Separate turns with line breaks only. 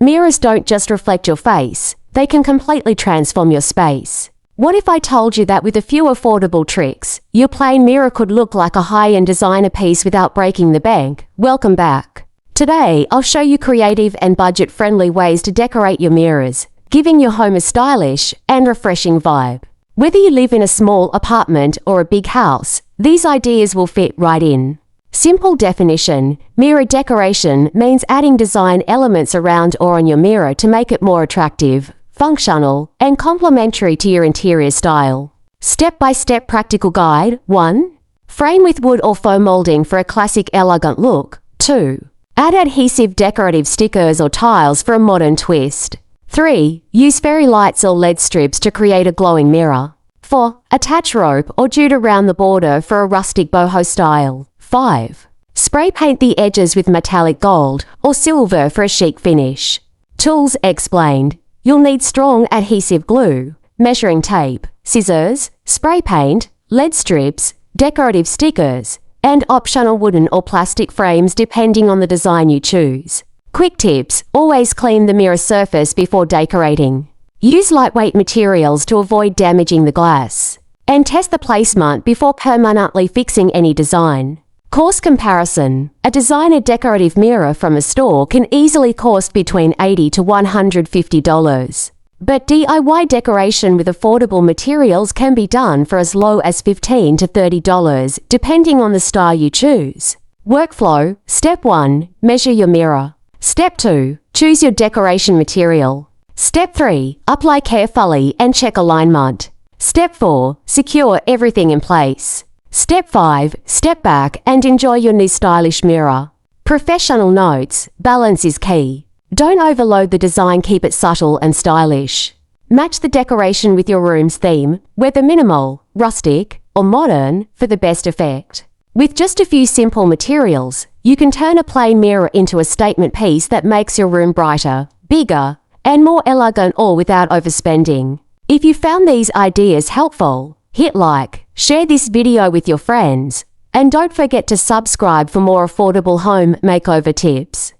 Mirrors don't just reflect your face, they can completely transform your space. What if I told you that with a few affordable tricks, your plain mirror could look like a high-end designer piece without breaking the bank? Welcome back. Today, I'll show you creative and budget-friendly ways to decorate your mirrors, giving your home a stylish and refreshing vibe. Whether you live in a small apartment or a big house, these ideas will fit right in. Simple definition: mirror decoration means adding design elements around or on your mirror to make it more attractive, functional, and complementary to your interior style. Step-by-step practical guide. 1. Frame with wood or foam molding for a classic elegant look. 2. Add adhesive decorative stickers or tiles for a modern twist. 3. Use fairy lights or LED strips to create a glowing mirror. 4. Attach rope or jute around the border for a rustic boho style. 5. Spray paint the edges with metallic gold or silver for a chic finish. Tools explained. You'll need strong adhesive glue, measuring tape, scissors, spray paint, LED strips, decorative stickers, and optional wooden or plastic frames depending on the design you choose. Quick tips: always clean the mirror surface before decorating. Use lightweight materials to avoid damaging the glass. And test the placement before permanently fixing any design. Cost comparison: a designer decorative mirror from a store can easily cost between $80 to $150. But DIY decoration with affordable materials can be done for as low as $15 to $30, depending on the style you choose. Workflow: Step 1. Measure your mirror. Step 2. Choose your decoration material. Step 3. Apply carefully and check alignment. Step 4. Secure everything in place. Step 5. Step back and enjoy your new stylish mirror. Professional notes: balance is key. Don't overload the design, keep it subtle and stylish. Match the decoration with your room's theme, whether minimal, rustic, or modern, for the best effect. With just a few simple materials, you can turn a plain mirror into a statement piece that makes your room brighter, bigger, and more elegant, all without overspending. If you found these ideas helpful, hit like, share this video with your friends, and don't forget to subscribe for more affordable home makeover tips.